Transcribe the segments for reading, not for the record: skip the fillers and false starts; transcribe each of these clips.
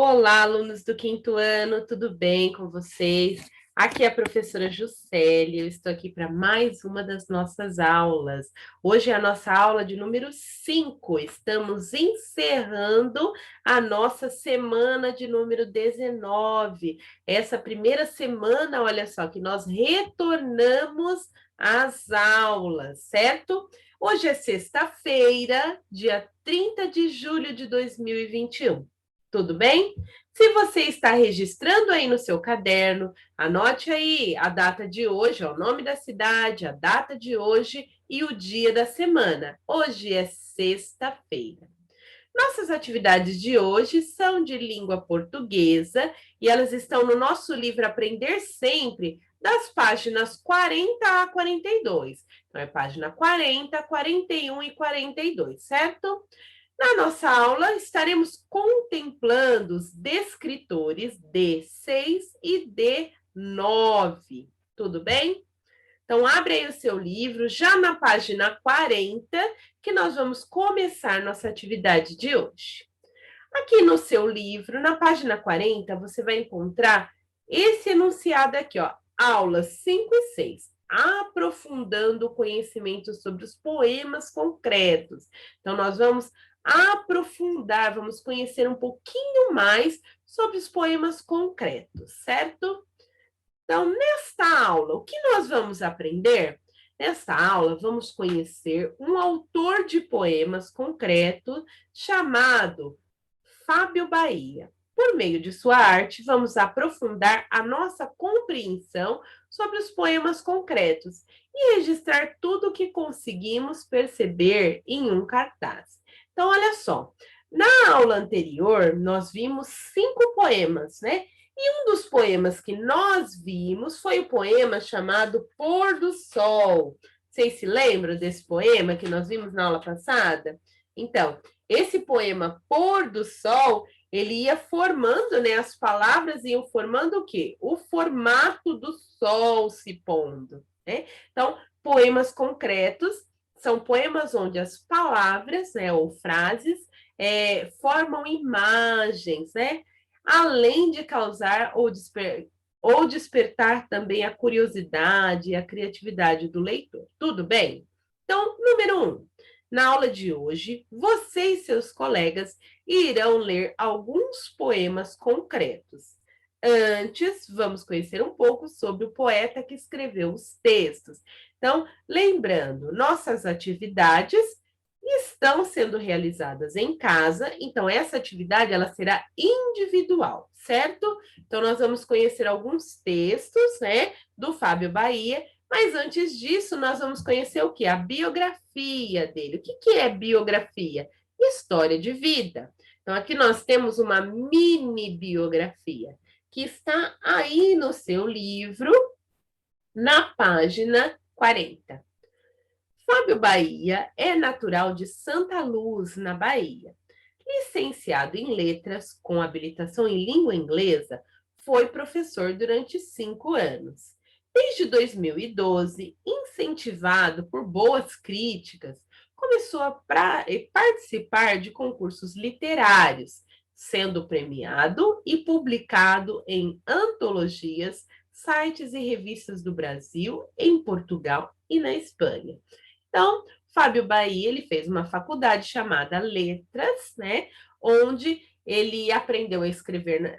Olá, alunos do quinto ano, tudo bem com vocês? Aqui é a professora Juscelia, eu estou aqui para mais uma das nossas aulas. Hoje é a nossa aula de número 5, estamos encerrando a nossa semana de número 19. Essa primeira semana, olha só, que nós retornamos às aulas, certo? Hoje é sexta-feira, dia 30 de julho de 2021. Tudo bem? Se você está registrando aí no seu caderno, anote aí a data de hoje, ó, o nome da cidade, a data de hoje e o dia da semana. Hoje é sexta-feira. Nossas atividades de hoje são de língua portuguesa e elas estão no nosso livro Aprender Sempre, das páginas 40 a 42. Então, é página 40, 41 e 42, certo? Na nossa aula, estaremos contemplando os descritores D6 e D9. Tudo bem? Então, abre aí o seu livro, já na página 40, que nós vamos começar nossa atividade de hoje. Aqui no seu livro, na página 40, você vai encontrar esse enunciado aqui, ó, aulas 5 e 6, aprofundando o conhecimento sobre os poemas concretos. Então, nós vamos aprofundar, vamos conhecer um pouquinho mais sobre os poemas concretos, certo? Então, nesta aula, o que nós vamos aprender? Nesta aula, vamos conhecer um autor de poemas concreto chamado Fábio Bahia. Por meio de sua arte, vamos aprofundar a nossa compreensão sobre os poemas concretos e registrar tudo o que conseguimos perceber em um cartaz. Então, olha só, na aula anterior, nós vimos 5 poemas, né? E um dos poemas que nós vimos foi o poema chamado Pôr do Sol. Vocês se lembram desse poema que nós vimos na aula passada? Então, esse poema Pôr do Sol, ele ia formando, né? As palavras iam formando o quê? O formato do sol se pondo, né? Então, poemas concretos são poemas onde as palavras, né, ou frases, formam imagens, né? Além de causar ou despertar também a curiosidade e a criatividade do leitor. Tudo bem? Então, número 1. Na aula de hoje, você e seus colegas irão ler alguns poemas concretos. Antes, vamos conhecer um pouco sobre o poeta que escreveu os textos. Então, lembrando, nossas atividades estão sendo realizadas em casa, então essa atividade ela será individual, certo? Então nós vamos conhecer alguns textos, né, do Fábio Bahia, mas antes disso nós vamos conhecer o que? A biografia dele. O que é biografia? História de vida. Então aqui nós temos uma mini biografia que está aí no seu livro, na página 40. Fábio Bahia é natural de Santa Luz, na Bahia. Licenciado em Letras, com habilitação em língua inglesa, foi professor durante 5 anos. Desde 2012, incentivado por boas críticas, começou a participar de concursos literários, sendo premiado e publicado em antologias, sites e revistas do Brasil, em Portugal e na Espanha. Então, Fábio Bahia, ele fez uma faculdade chamada Letras, né, onde ele aprendeu a escrever,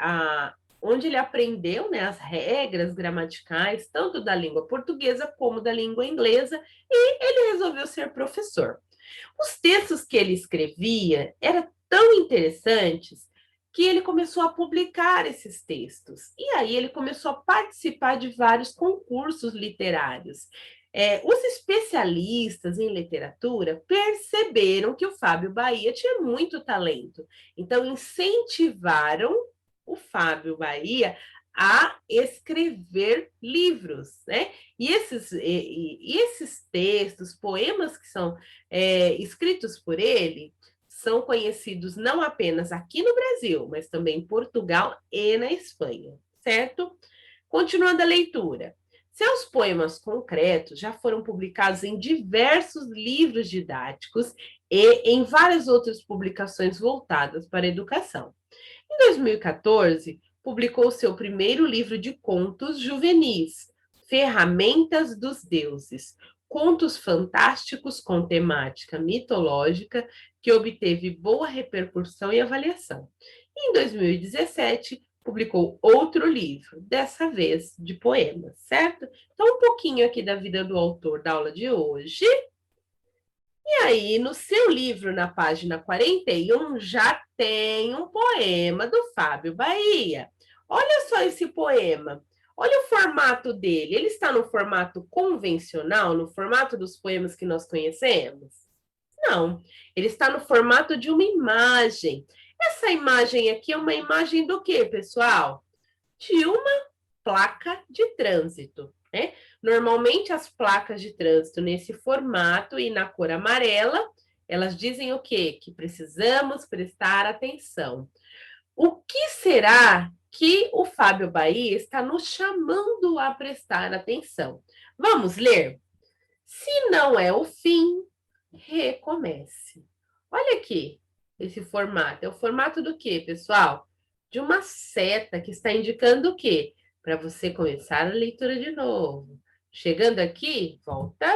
onde ele aprendeu, né, as regras gramaticais, tanto da língua portuguesa como da língua inglesa, e ele resolveu ser professor. Os textos que ele escrevia eram tão interessantes que ele começou a publicar esses textos. E aí ele começou a participar de vários concursos literários. Os especialistas em literatura perceberam que o Fábio Bahia tinha muito talento. Então, incentivaram o Fábio Bahia a escrever livros, né? E esses textos, poemas que são escritos por ele, são conhecidos não apenas aqui no Brasil, mas também em Portugal e na Espanha, certo? Continuando a leitura. Seus poemas concretos já foram publicados em diversos livros didáticos e em várias outras publicações voltadas para a educação. Em 2014, publicou seu primeiro livro de contos juvenis, Ferramentas dos Deuses, contos fantásticos com temática mitológica, que obteve boa repercussão e avaliação. Em 2017, publicou outro livro, dessa vez de poemas, certo? Então, um pouquinho aqui da vida do autor da aula de hoje. E aí, no seu livro, na página 41, já tem um poema do Fábio Bahia. Olha só esse poema. Olha o formato dele. Ele está no formato convencional, no formato dos poemas que nós conhecemos? Não. Ele está no formato de uma imagem. Essa imagem aqui é uma imagem do quê, pessoal? De uma placa de trânsito, né? Normalmente as placas de trânsito nesse formato e na cor amarela, elas dizem o quê? Que precisamos prestar atenção. O que será que o Fábio Bahia está nos chamando a prestar atenção? Vamos ler? Se não é o fim, recomece. Olha aqui esse formato. É o formato do quê, pessoal? De uma seta que está indicando o quê? Para você começar a leitura de novo. Chegando aqui, volta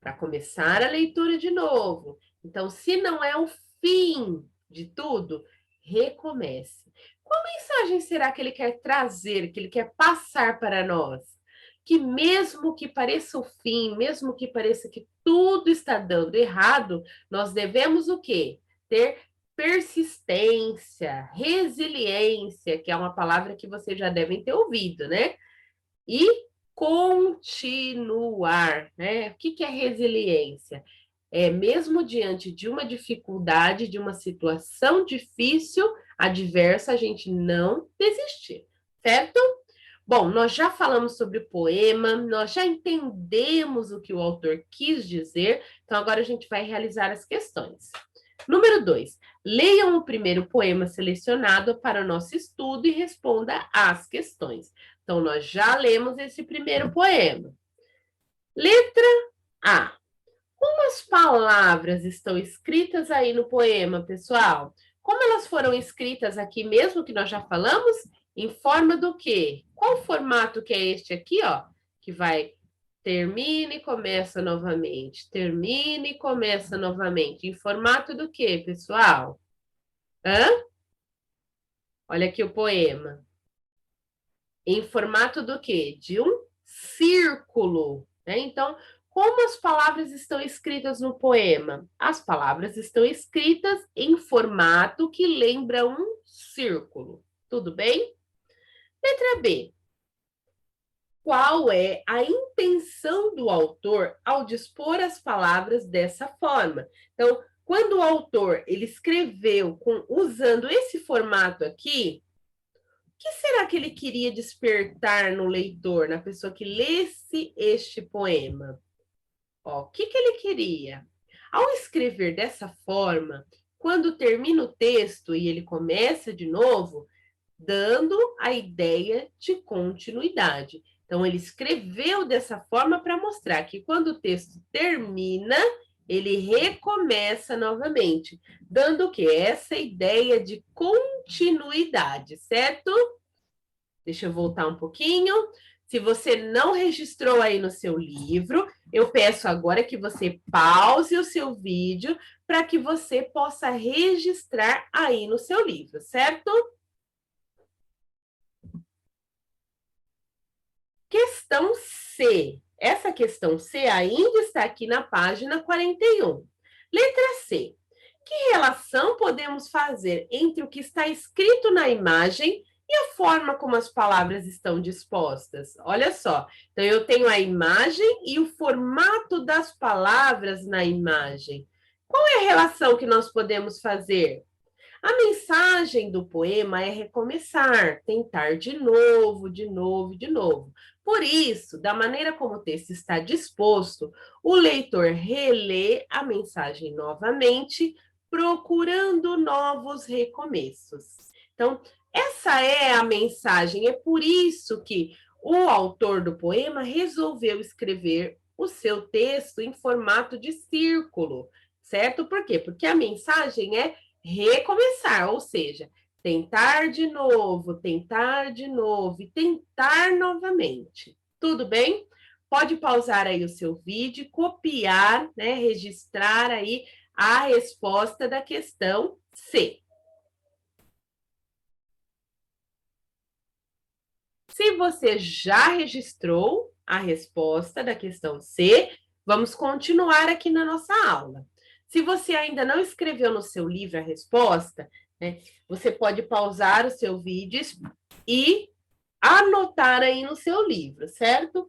para começar a leitura de novo. Então, se não é o fim de tudo, recomece. Qual mensagem será que ele quer trazer, que ele quer passar para nós? Que mesmo que pareça o fim, mesmo que pareça que tudo está dando errado, nós devemos o quê? Ter persistência, resiliência, que é uma palavra que vocês já devem ter ouvido, né? E continuar, né? O que é resiliência? É mesmo diante de uma dificuldade, de uma situação difícil, adversa, a gente não desistir, certo? Bom, nós já falamos sobre o poema, nós já entendemos o que o autor quis dizer, então agora a gente vai realizar as questões. Número 2. Leiam o primeiro poema selecionado para o nosso estudo e responda às questões. Então, nós já lemos esse primeiro poema. Letra A. Como as palavras estão escritas aí no poema, pessoal? Como elas foram escritas aqui mesmo, que nós já falamos? Em forma do quê? Qual formato que é este aqui, ó? Que vai termina e começa novamente. Termina e começa novamente. Em formato do quê, pessoal? Hã? Olha aqui o poema. Em formato do quê? De um círculo, né? Então, como as palavras estão escritas no poema? As palavras estão escritas em formato que lembra um círculo. Tudo bem? Letra B. Qual é a intenção do autor ao dispor as palavras dessa forma? Então, quando o autor ele escreveu usando esse formato aqui, o que será que ele queria despertar no leitor, na pessoa que lesse este poema? Ó, o que ele queria? Ao escrever dessa forma, quando termina o texto e ele começa de novo, dando a ideia de continuidade. Então, ele escreveu dessa forma para mostrar que quando o texto termina, ele recomeça novamente, dando o quê? Essa ideia de continuidade, certo? Deixa eu voltar um pouquinho. Se você não registrou aí no seu livro, eu peço agora que você pause o seu vídeo para que você possa registrar aí no seu livro, certo? Questão C. Essa questão C ainda está aqui na página 41. Letra C. Que relação podemos fazer entre o que está escrito na imagem e a forma como as palavras estão dispostas? Olha só. Então, eu tenho a imagem e o formato das palavras na imagem. Qual é a relação que nós podemos fazer? A mensagem do poema é recomeçar, tentar de novo, de novo, de novo. Por isso, da maneira como o texto está disposto, o leitor relê a mensagem novamente, procurando novos recomeços. Então, essa é a mensagem, é por isso que o autor do poema resolveu escrever o seu texto em formato de círculo. certo? Por quê? Porque a mensagem é recomeçar, ou seja, tentar de novo e tentar novamente. Tudo bem? Pode pausar aí o seu vídeo, copiar, né, registrar aí a resposta da questão C. Se você já registrou a resposta da questão C, vamos continuar aqui na nossa aula. Se você ainda não escreveu no seu livro a resposta, né, você pode pausar o seu vídeo e anotar aí no seu livro, certo?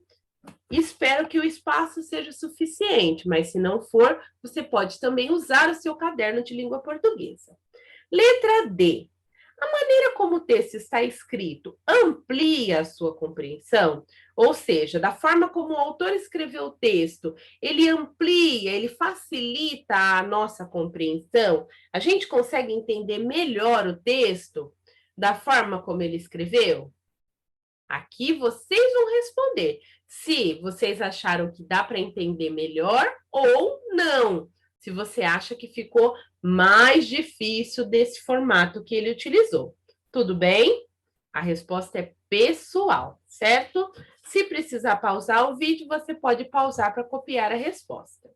Espero que o espaço seja suficiente, mas se não for, você pode também usar o seu caderno de língua portuguesa. Letra D. A maneira como o texto está escrito amplia a sua compreensão? Ou seja, da forma como o autor escreveu o texto, ele amplia, ele facilita a nossa compreensão? A gente consegue entender melhor o texto da forma como ele escreveu? Aqui vocês vão responder se vocês acharam que dá para entender melhor ou não. Se você acha que ficou mais difícil desse formato que ele utilizou. Tudo bem? A resposta é pessoal, certo? Se precisar pausar o vídeo, você pode pausar para copiar a resposta.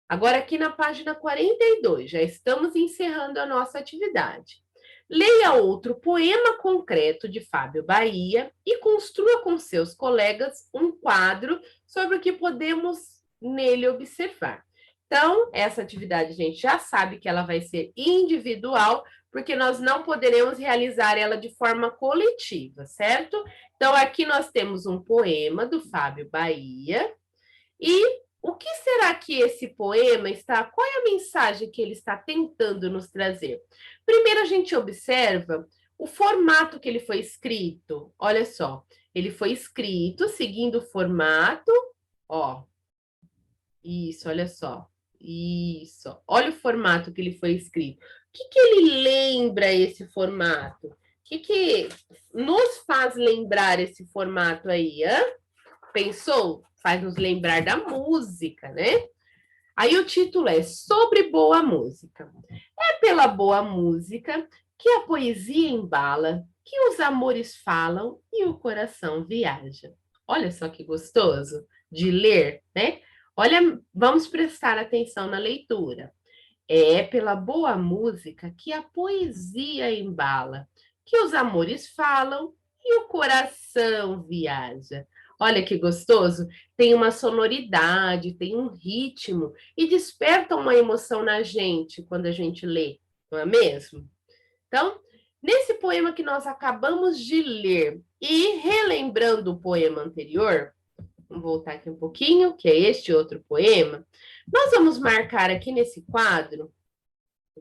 Agora, aqui na página 42, já estamos encerrando a nossa atividade. Leia outro poema concreto de Fábio Bahia e construa com seus colegas um quadro sobre o que podemos nele observar. Então, essa atividade a gente já sabe que ela vai ser individual, porque nós não poderemos realizar ela de forma coletiva, certo? Então, aqui nós temos um poema do Fábio Bahia e o que será que esse poema está? Qual é a mensagem que ele está tentando nos trazer? Primeiro, a gente observa o formato que ele foi escrito. Olha só, ele foi escrito seguindo o formato, ó. Isso, olha só. Isso. Olha o formato que ele foi escrito. O que ele lembra esse formato? O que nos faz lembrar esse formato aí, hã? Pensou? Faz nos lembrar da música, né? Aí o título é Sobre Boa Música. É pela boa música que a poesia embala, que os amores falam e o coração viaja. Olha só que gostoso de ler, né? Olha, vamos prestar atenção na leitura. É pela boa música que a poesia embala, que os amores falam e o coração viaja. Olha que gostoso, tem uma sonoridade, tem um ritmo e desperta uma emoção na gente quando a gente lê, não é mesmo? Então, nesse poema que nós acabamos de ler e relembrando o poema anterior, vamos voltar aqui um pouquinho, que é este outro poema, nós vamos marcar aqui nesse quadro,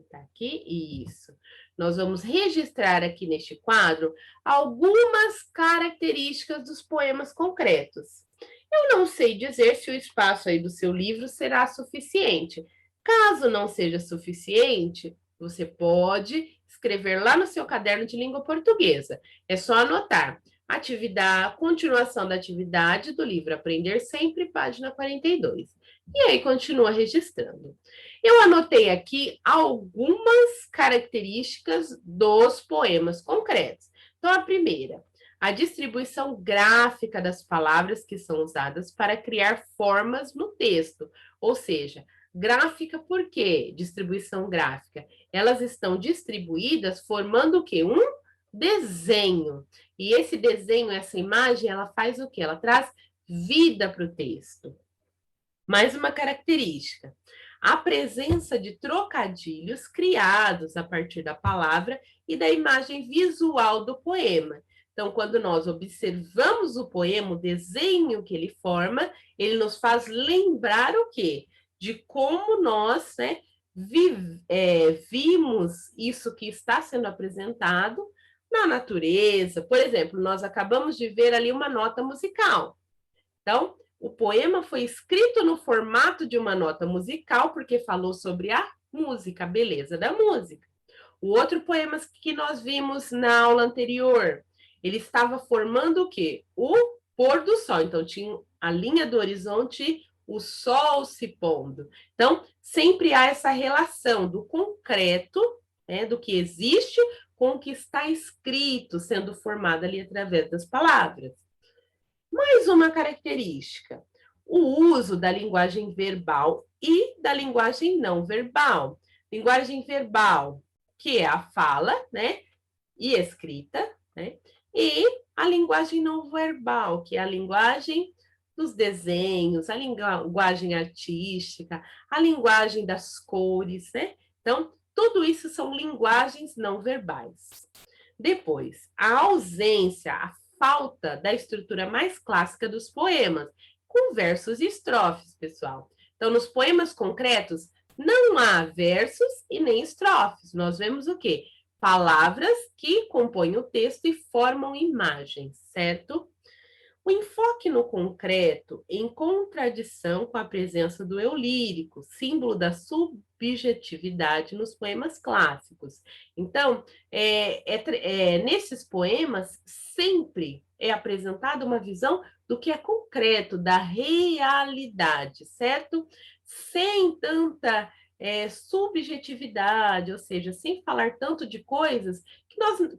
tá aqui, isso. Nós vamos registrar aqui neste quadro algumas características dos poemas concretos. Eu não sei dizer se o espaço aí do seu livro será suficiente. Caso não seja suficiente, você pode escrever lá no seu caderno de língua portuguesa. É só anotar. Atividade, continuação da atividade do livro Aprender Sempre, página 42. E aí continua registrando. Eu anotei aqui algumas características dos poemas concretos. Então, a primeira, a distribuição gráfica das palavras que são usadas para criar formas no texto. Ou seja, gráfica por quê? Distribuição gráfica. Elas estão distribuídas formando o quê? Um desenho. E esse desenho, essa imagem, ela faz o quê? Ela traz vida para o texto. Mais uma característica. A presença de trocadilhos criados a partir da palavra e da imagem visual do poema. Então, quando nós observamos o poema, o desenho que ele forma, ele nos faz lembrar o quê? De como nós, né, vimos isso que está sendo apresentado na natureza. Por exemplo, nós acabamos de ver ali uma nota musical. Então, o poema foi escrito no formato de uma nota musical, porque falou sobre a música, a beleza da música. O outro poema que nós vimos na aula anterior, ele estava formando o quê? O pôr do sol. Então, tinha a linha do horizonte, o sol se pondo. Então, sempre há essa relação do concreto, né, do que existe, com o que está escrito, sendo formado ali através das palavras. Mais uma característica, o uso da linguagem verbal e da linguagem não verbal. Linguagem verbal, que é a fala, né, e escrita, né, e a linguagem não verbal, que é a linguagem dos desenhos, a linguagem artística, a linguagem das cores, né? Então, tudo isso são linguagens não verbais. Depois, a ausência, a falta da estrutura mais clássica dos poemas, com versos e estrofes, pessoal. Então, nos poemas concretos, não há versos e nem estrofes. Nós vemos o quê? Palavras que compõem o texto e formam imagens, certo? O enfoque no concreto, em contradição com a presença do eu lírico, símbolo da subjetividade nos poemas clássicos. Então, nesses poemas, sempre é apresentada uma visão do que é concreto, da realidade, certo? Sem tanta subjetividade, ou seja, sem falar tanto de coisas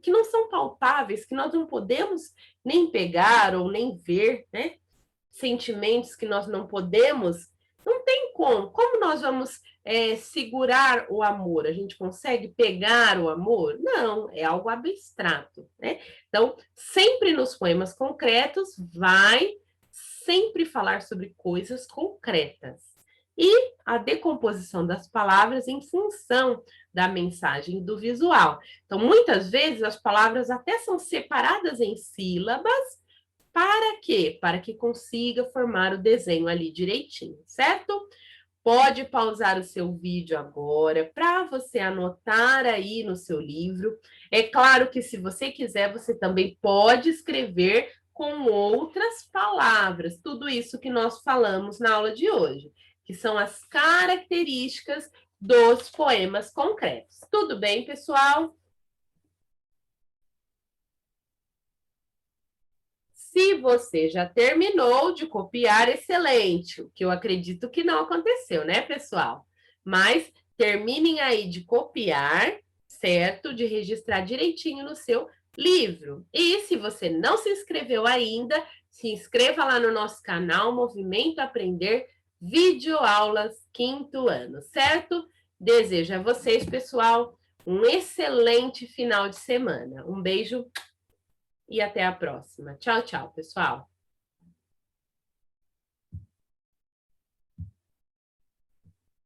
que não são palpáveis, que nós não podemos nem pegar ou nem ver, né? Sentimentos que nós não podemos, não tem como. Como nós vamos segurar o amor? A gente consegue pegar o amor? Não, é algo abstrato, né? Então, sempre nos poemas concretos, vai sempre falar sobre coisas concretas. E a decomposição das palavras em função da mensagem do visual. Então, muitas vezes as palavras até são separadas em sílabas, para quê? Para que consiga formar o desenho ali direitinho, certo? Pode pausar o seu vídeo agora para você anotar aí no seu livro. É claro que se você quiser, você também pode escrever com outras palavras, tudo isso que nós falamos na aula de hoje, que são as características dos poemas concretos. Tudo bem, pessoal? Se você já terminou de copiar, excelente, o que eu acredito que não aconteceu, né, pessoal? Mas terminem aí de copiar, certo? De registrar direitinho no seu livro. E se você não se inscreveu ainda, se inscreva lá no nosso canal Movimento Aprender Videoaulas Quinto Ano, certo? Desejo a vocês, pessoal, um excelente final de semana. Um beijo e até a próxima. Tchau, tchau, pessoal.